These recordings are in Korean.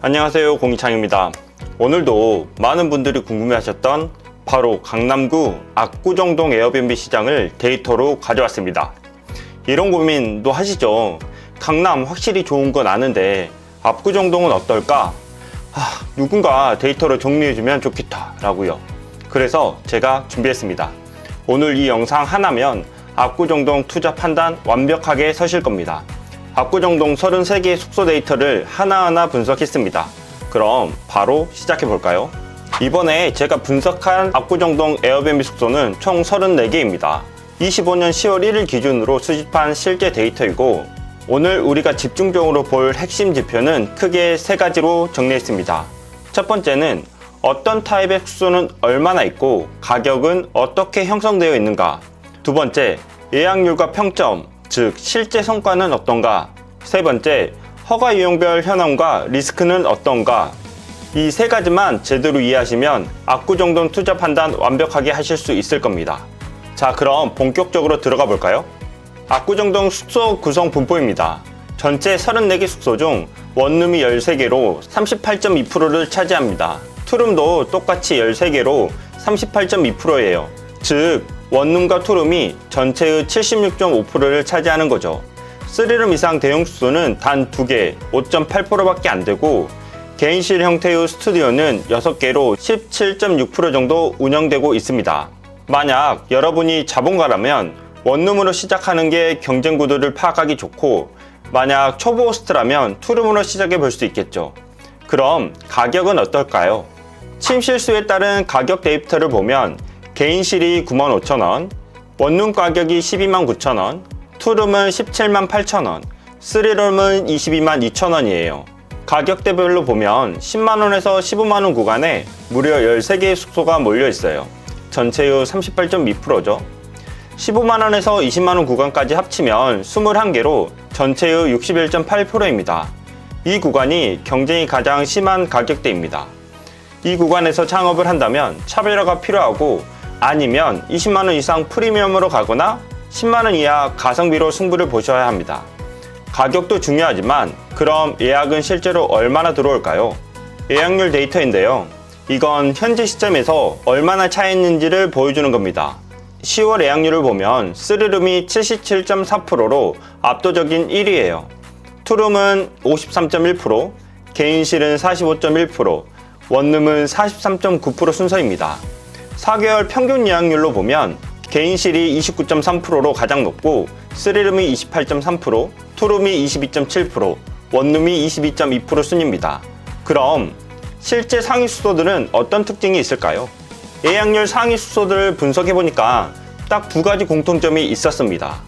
안녕하세요, 공이창입니다. 오늘도 많은 분들이 궁금해하셨던 바로 강남구 압구정동 에어비앤비 시장을 데이터로 가져왔습니다. 이런 고민도 하시죠? 강남 확실히 좋은 건 아는데 압구정동은 어떨까? 누군가 데이터로 정리해주면 좋겠다 라고요. 그래서 제가 준비했습니다. 오늘 이 영상 하나면 압구정동 투자 판단 완벽하게 서실 겁니다. 압구정동 33개의 숙소 데이터를 하나하나 분석했습니다. 그럼 바로 시작해 볼까요? 이번에 제가 분석한 압구정동 에어비앤비 숙소는 총 34개입니다. 25년 10월 1일 기준으로 수집한 실제 데이터이고, 오늘 우리가 집중적으로 볼 핵심 지표는 크게 3가지로 정리했습니다. 첫 번째는 어떤 타입의 숙소는 얼마나 있고 가격은 어떻게 형성되어 있는가. 두 번째, 예약률과 평점, 즉 실제 성과는 어떤가. 세 번째, 허가 유형별 현황과 리스크는 어떤가. 이 3가지만 제대로 이해하시면 압구정동 투자 판단 완벽하게 하실 수 있을 겁니다. 자, 그럼 본격적으로 들어가 볼까요? 압구정동 숙소 구성 분포입니다. 전체 34개 숙소 중 원룸이 13개로 38.2%를 차지합니다. 투룸도 똑같이 13개로 38.2%예요. 즉 원룸과 투룸이 전체의 76.5%를 차지하는 거죠. 3룸 이상 대형 숙소는 단 2개, 5.8%밖에 안 되고, 개인실 형태의 스튜디오는 6개로 17.6% 정도 운영되고 있습니다. 만약 여러분이 자본가라면 원룸으로 시작하는 게 경쟁 구도를 파악하기 좋고, 만약 초보 호스트라면 투룸으로 시작해 볼 수 있겠죠. 그럼 가격은 어떨까요? 침실 수에 따른 가격 데이터를 보면 개인실이 95,000원, 원룸 가격이 129,000원, 투룸은 178,000원, 3룸은 222,000원이에요. 가격대별로 보면 10만원에서 15만원 구간에 무려 13개의 숙소가 몰려 있어요. 전체의 38.2%죠. 15만원에서 20만원 구간까지 합치면 21개로 전체의 61.8%입니다. 이 구간이 경쟁이 가장 심한 가격대입니다. 이 구간에서 창업을 한다면 차별화가 필요하고, 아니면 20만원 이상 프리미엄으로 가거나 10만원 이하 가성비로 승부를 보셔야 합니다. 가격도 중요하지만 그럼 예약은 실제로 얼마나 들어올까요? 예약률 데이터인데요. 이건 현재 시점에서 얼마나 차이있는지를 보여주는 겁니다. 10월 예약률을 보면 3룸이 77.4%로 압도적인 1위예요. 투룸은 53.1%, 개인실은 45.1%, 원룸은 43.9% 순서입니다. 4개월 평균 예약률로 보면 개인실이 29.3%로 가장 높고, 3룸이 28.3%, 투룸이 22.7%, 원룸이 22.2% 순입니다. 그럼 실제 상위 숙소들은 어떤 특징이 있을까요? 예약률 상위 숙소들을 분석해보니까 딱 2가지 공통점이 있었습니다.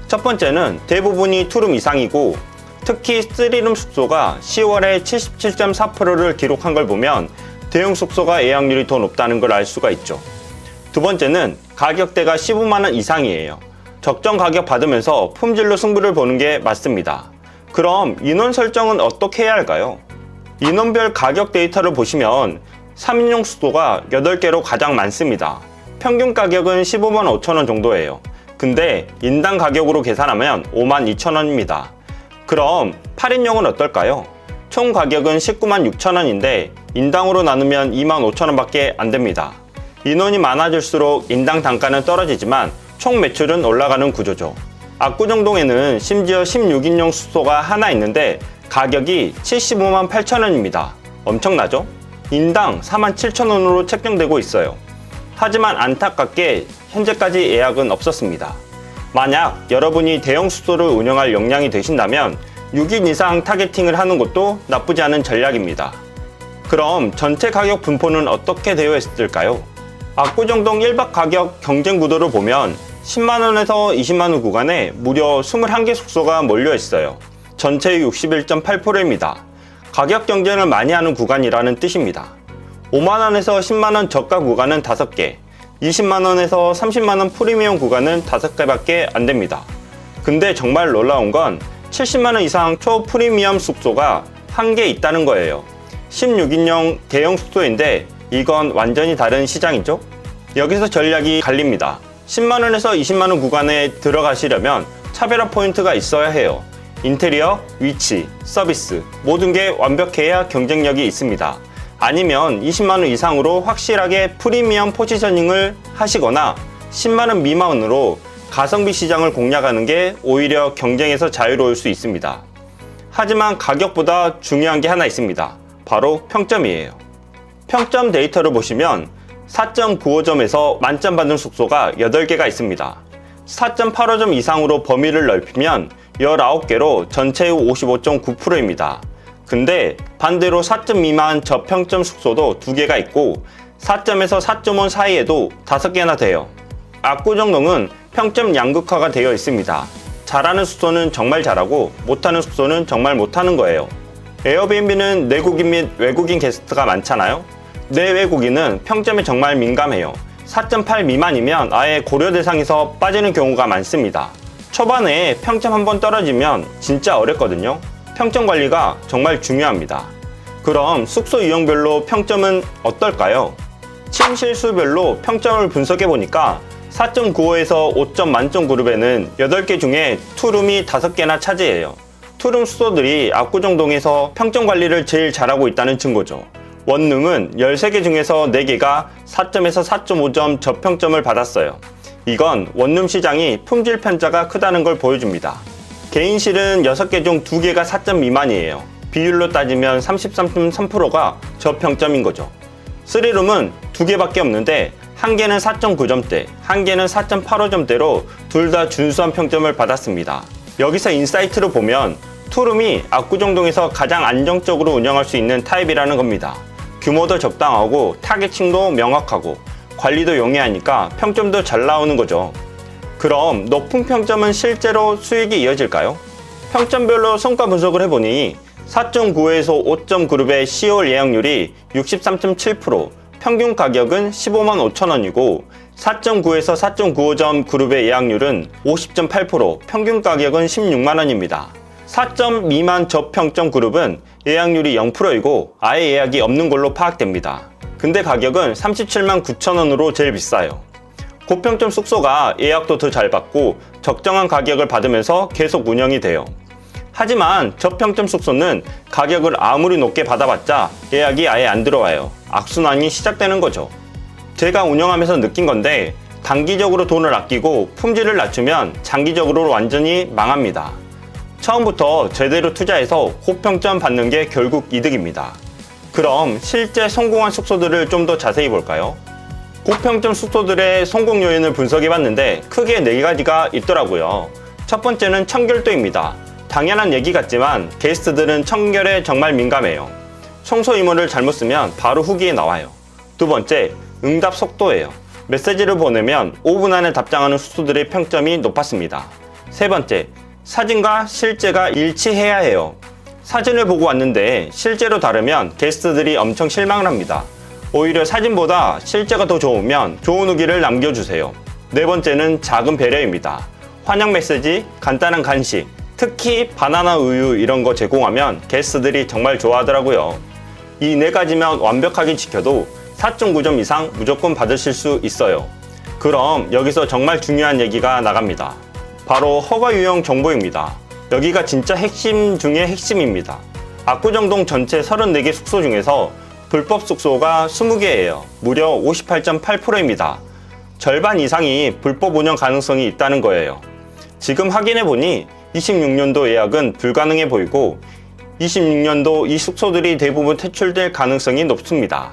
첫 번째는 대부분이 투룸 이상이고, 특히 3룸 숙소가 10월에 77.4%를 기록한 걸 보면 대형 숙소가 예약률이 더 높다는 걸 알 수가 있죠. 두 번째는 가격대가 15만원 이상이에요. 적정 가격 받으면서 품질로 승부를 보는 게 맞습니다. 그럼 인원 설정은 어떻게 해야 할까요? 인원별 가격 데이터를 보시면 3인용 숙소가 8개로 가장 많습니다. 평균 가격은 15만 5천원 정도예요. 근데 인당 가격으로 계산하면 5만 2천원입니다. 그럼 8인용은 어떨까요? 총 가격은 19만 6천원인데 인당으로 나누면 2만 5천원 밖에 안 됩니다. 인원이 많아질수록 인당 단가는 떨어지지만 총 매출은 올라가는 구조죠. 압구정동에는 심지어 16인용 숙소가 하나 있는데 가격이 75만 8천원입니다. 엄청나죠? 인당 4만 7천원으로 책정되고 있어요. 하지만 안타깝게 현재까지 예약은 없었습니다. 만약 여러분이 대형 숙소를 운영할 역량이 되신다면 6인 이상 타겟팅을 하는 것도 나쁘지 않은 전략입니다. 그럼 전체 가격 분포는 어떻게 되어 있을까요? 압구정동 1박 가격 경쟁 구도를 보면 10만원에서 20만원 구간에 무려 21개 숙소가 몰려 있어요. 전체의 61.8%입니다. 가격 경쟁을 많이 하는 구간이라는 뜻입니다. 5만원에서 10만원 저가 구간은 5개, 20만원에서 30만원 프리미엄 구간은 5개밖에 안 됩니다. 근데 정말 놀라운 건 70만원 이상 초 프리미엄 숙소가 1개 있다는 거예요. 16인용 대형 숙소인데 이건 완전히 다른 시장이죠? 여기서 전략이 갈립니다. 10만원에서 20만원 구간에 들어가시려면 차별화 포인트가 있어야 해요. 인테리어, 위치, 서비스 모든 게 완벽해야 경쟁력이 있습니다. 아니면 20만원 이상으로 확실하게 프리미엄 포지셔닝을 하시거나 10만원 미만으로 가성비 시장을 공략하는 게 오히려 경쟁에서 자유로울 수 있습니다. 하지만 가격보다 중요한 게 하나 있습니다. 바로 평점이에요. 평점 데이터를 보시면 4.95점에서 만점 받은 숙소가 8개가 있습니다. 4.85점 이상으로 범위를 넓히면 19개로 전체의 55.9%입니다. 근데 반대로 4점 미만 저평점 숙소도 2개가 있고 4점에서 4.5 사이에도 5개나 돼요. 압구정동은 평점 양극화가 되어 있습니다. 잘하는 숙소는 정말 잘하고 못하는 숙소는 정말 못하는 거예요. 에어비앤비는 내국인 및 외국인 게스트가 많잖아요. 내외국인은 평점에 정말 민감해요. 4.8 미만이면 아예 고려 대상에서 빠지는 경우가 많습니다. 초반에 평점 한번 떨어지면 진짜 어렵거든요. 평점 관리가 정말 중요합니다. 그럼 숙소 유형별로 평점은 어떨까요? 침실 수별로 평점을 분석해 보니까 4.95에서 5점 만점 그룹에는 8개 중에 투룸이 5개나 차지해요. 투룸 숙소들이 압구정동에서 평점 관리를 제일 잘하고 있다는 증거죠. 원룸은 13개 중에서 4개가 4점에서 4.5점 저평점을 받았어요. 이건 원룸 시장이 품질 편차가 크다는 걸 보여줍니다. 개인실은 6개 중 2개가 4점 미만이에요. 비율로 따지면 33.3%가 저평점인 거죠. 3룸은 2개밖에 없는데 1개는 4.9점대, 1개는 4.85점대로 둘 다 준수한 평점을 받았습니다. 여기서 인사이트로 보면 투룸이 압구정동에서 가장 안정적으로 운영할 수 있는 타입이라는 겁니다. 규모도 적당하고 타겟층도 명확하고 관리도 용이하니까 평점도 잘 나오는 거죠. 그럼 높은 평점은 실제로 수익이 이어질까요? 평점별로 성과 분석을 해보니 4.95에서 5점 그룹의 10월 예약률이 63.7%, 평균 가격은 15만 5천 원이고 4.9에서 4.95점 그룹의 예약률은 50.8%, 평균 가격은 16만 원입니다. 4점 미만 저평점 그룹은 예약률이 0%이고 아예 예약이 없는 걸로 파악됩니다. 근데 가격은 37만 9천 원으로 제일 비싸요. 고평점 숙소가 예약도 더 잘 받고 적정한 가격을 받으면서 계속 운영이 돼요. 하지만 저평점 숙소는 가격을 아무리 높게 받아봤자 예약이 아예 안 들어와요. 악순환이 시작되는 거죠. 제가 운영하면서 느낀 건데 단기적으로 돈을 아끼고 품질을 낮추면 장기적으로 완전히 망합니다. 처음부터 제대로 투자해서 고평점 받는 게 결국 이득입니다. 그럼 실제 성공한 숙소들을 좀 더 자세히 볼까요? 고평점 숙소들의 성공 요인을 분석해봤는데 크게 4가지가 있더라고요. 첫 번째는 청결도입니다. 당연한 얘기 같지만 게스트들은 청결에 정말 민감해요. 청소 이물을 잘못 쓰면 바로 후기에 나와요. 두 번째, 응답 속도예요. 메시지를 보내면 5분 안에 답장하는 숙소들의 평점이 높았습니다. 세 번째, 사진과 실제가 일치해야 해요. 사진을 보고 왔는데 실제로 다르면 게스트들이 엄청 실망을 합니다. 오히려 사진보다 실제가 더 좋으면 좋은 후기를 남겨주세요. 네 번째는 작은 배려입니다. 환영 메시지, 간단한 간식, 특히 바나나 우유 이런 거 제공하면 게스트들이 정말 좋아하더라고요. 이 4가지면 완벽하게 지켜도 4.9점 이상 무조건 받으실 수 있어요. 그럼 여기서 정말 중요한 얘기가 나갑니다. 바로 허가 유형 정보입니다. 여기가 진짜 핵심 중에 핵심입니다. 압구정동 전체 34개 숙소 중에서 불법 숙소가 20개예요. 무려 58.8%입니다. 절반 이상이 불법 운영 가능성이 있다는 거예요. 지금 확인해보니 26년도 예약은 불가능해 보이고 26년도 이 숙소들이 대부분 퇴출될 가능성이 높습니다.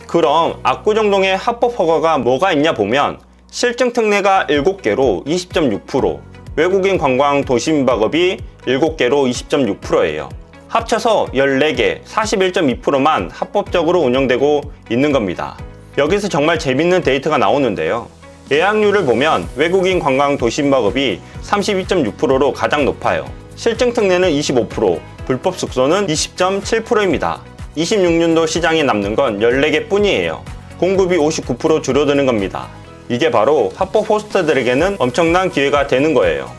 그럼 압구정동의 합법 허가가 뭐가 있냐 보면 실증 특례가 7개로 20.6%, 외국인 관광 도시민박업이 7개로 20.6%예요. 합쳐서 14개, 41.2%만 합법적으로 운영되고 있는 겁니다. 여기서 정말 재밌는 데이터가 나오는데요. 예약률을 보면 외국인 관광 도시민박업이 32.6%로 가장 높아요. 실증 특례는 25%, 불법 숙소는 20.7%입니다. 26년도 시장에 남는 건 14개 뿐이에요. 공급이 59% 줄어드는 겁니다. 이게 바로 합법 호스트들에게는 엄청난 기회가 되는 거예요.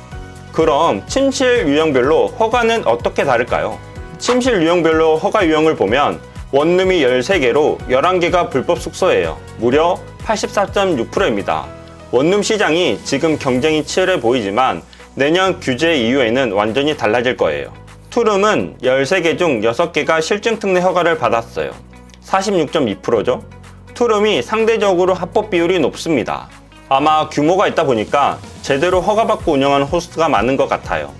그럼 침실 유형별로 허가는 어떻게 다를까요? 침실 유형별로 허가 유형을 보면 원룸이 13개로 11개가 불법 숙소예요. 무려 84.6%입니다. 원룸 시장이 지금 경쟁이 치열해 보이지만 내년 규제 이후에는 완전히 달라질 거예요. 투룸은 13개 중 6개가 실증 특례 허가를 받았어요. 46.2%죠. 투룸이 상대적으로 합법 비율이 높습니다. 아마 규모가 있다 보니까 제대로 허가받고 운영하는 호스트가 많은 것 같아요.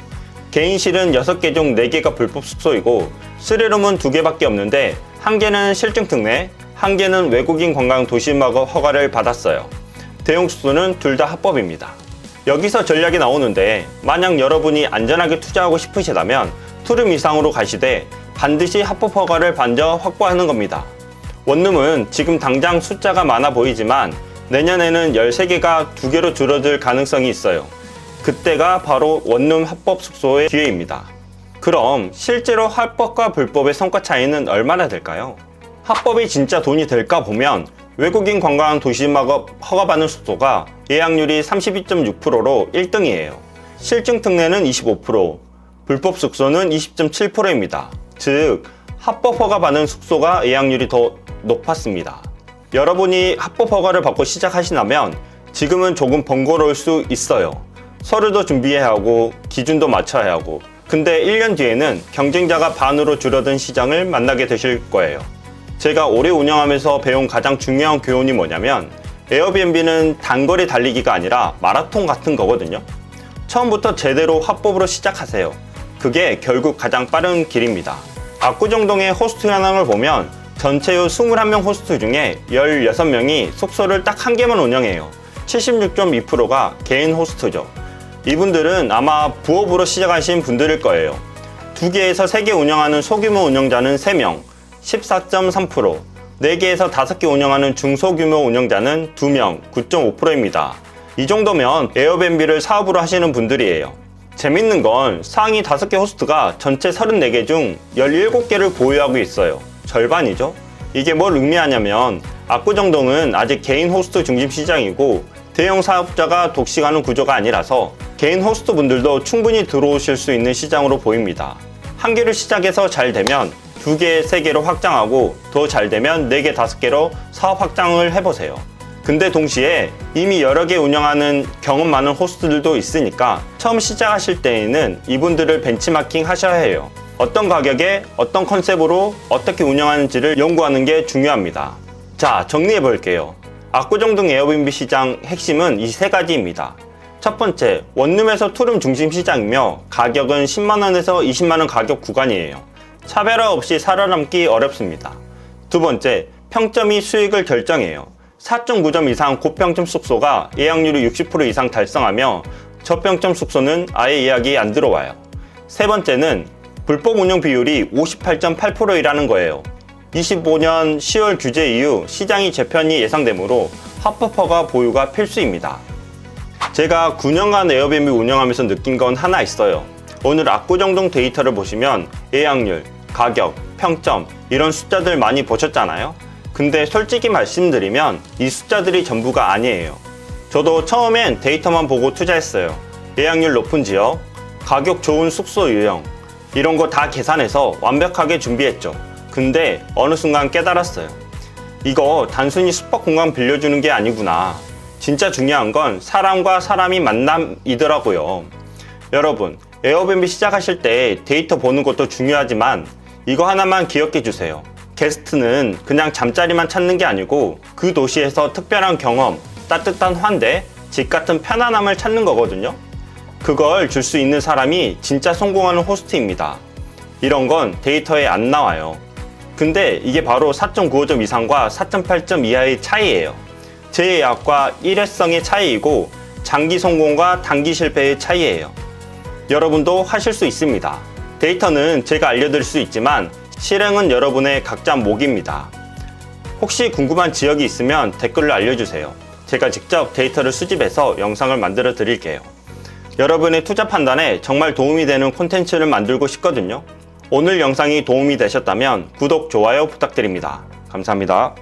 개인실은 6개 중 4개가 불법 숙소이고 3룸은 2개밖에 없는데 1개는 실증 특례, 1개는 외국인 관광 도시음악 허가를 받았어요. 대용 숙소는 둘 다 합법입니다. 여기서 전략이 나오는데 만약 여러분이 안전하게 투자하고 싶으시다면 투룸 이상으로 가시되 반드시 합법 허가를 먼저 확보하는 겁니다. 원룸은 지금 당장 숫자가 많아 보이지만 내년에는 13개가 2개로 줄어들 가능성이 있어요. 그때가 바로 원룸 합법 숙소의 기회입니다. 그럼 실제로 합법과 불법의 성과 차이는 얼마나 될까요? 합법이 진짜 돈이 될까 보면 외국인 관광 도시음악 허가받는 숙소가 예약률이 32.6%로 1등이에요. 실증 특례는 25%, 불법 숙소는 20.7%입니다. 즉 합법 허가받는 숙소가 예약률이 더 높았습니다. 여러분이 합법 허가를 받고 시작하신다면 지금은 조금 번거로울 수 있어요. 서류도 준비해야 하고 기준도 맞춰야 하고, 근데 1년 뒤에는 경쟁자가 반으로 줄어든 시장을 만나게 되실 거예요. 제가 오래 운영하면서 배운 가장 중요한 교훈이 뭐냐면 에어비앤비는 단거리 달리기가 아니라 마라톤 같은 거거든요. 처음부터 제대로 합법으로 시작하세요. 그게 결국 가장 빠른 길입니다. 압구정동의 호스트 현황을 보면 전체의 21명 호스트 중에 16명이 숙소를 딱 한 개만 운영해요. 76.2%가 개인 호스트죠. 이분들은 아마 부업으로 시작하신 분들일 거예요. 2개에서 3개 운영하는 소규모 운영자는 3명, 14.3%, 4개에서 5개 운영하는 중소규모 운영자는 2명, 9.5%입니다. 이 정도면 에어비앤비를 사업으로 하시는 분들이에요. 재밌는 건 상위 5개 호스트가 전체 34개 중 17개를 보유하고 있어요. 절반이죠? 이게 뭘 의미하냐면 압구정동은 아직 개인 호스트 중심 시장이고 대형 사업자가 독식하는 구조가 아니라서 개인 호스트 분들도 충분히 들어오실 수 있는 시장으로 보입니다. 한 개를 시작해서 잘 되면 2개, 3개로 확장하고 더 잘 되면 4개, 5개로 사업 확장을 해보세요. 근데 동시에 이미 여러 개 운영하는 경험 많은 호스트들도 있으니까 처음 시작하실 때에는 이분들을 벤치마킹 하셔야 해요. 어떤 가격에 어떤 컨셉으로 어떻게 운영하는지를 연구하는 게 중요합니다. 자, 정리해 볼게요. 압구정동 에어비앤비 시장 핵심은 이 3가지입니다. 첫 번째, 원룸에서 투룸 중심 시장이며 가격은 10만원에서 20만원 가격 구간이에요. 차별화 없이 살아남기 어렵습니다. 두 번째, 평점이 수익을 결정해요. 4.9점 이상 고평점 숙소가 예약률이 60% 이상 달성하며 저평점 숙소는 아예 예약이 안 들어와요. 세 번째는 불법 운영 비율이 58.8%이라는 거예요. 25년 10월 규제 이후 시장이 재편이 예상되므로 합법 허가 보유가 필수입니다. 제가 9년간 에어비앤비 운영하면서 느낀 건 하나 있어요. 오늘 압구정동 데이터를 보시면 예약률, 가격, 평점 이런 숫자들 많이 보셨잖아요. 근데 솔직히 말씀드리면 이 숫자들이 전부가 아니에요. 저도 처음엔 데이터만 보고 투자했어요. 예약률 높은 지역, 가격 좋은 숙소 유형 이런 거 다 계산해서 완벽하게 준비했죠. 근데 어느 순간 깨달았어요. 이거 단순히 숙박 공간 빌려주는 게 아니구나. 진짜 중요한 건 사람과 사람이 만남이더라고요. 여러분, 에어비앤비 시작하실 때 데이터 보는 것도 중요하지만 이거 하나만 기억해 주세요. 게스트는 그냥 잠자리만 찾는 게 아니고 그 도시에서 특별한 경험, 따뜻한 환대, 집 같은 편안함을 찾는 거거든요. 그걸 줄 수 있는 사람이 진짜 성공하는 호스트입니다. 이런 건 데이터에 안 나와요. 근데 이게 바로 4.95점 이상과 4.8점 이하의 차이예요. 재예약과 일회성의 차이이고 장기 성공과 단기 실패의 차이예요. 여러분도 하실 수 있습니다. 데이터는 제가 알려드릴 수 있지만 실행은 여러분의 각자 몫입니다. 혹시 궁금한 지역이 있으면 댓글로 알려주세요. 제가 직접 데이터를 수집해서 영상을 만들어 드릴게요. 여러분의 투자 판단에 정말 도움이 되는 콘텐츠를 만들고 싶거든요. 오늘 영상이 도움이 되셨다면 구독, 좋아요 부탁드립니다. 감사합니다.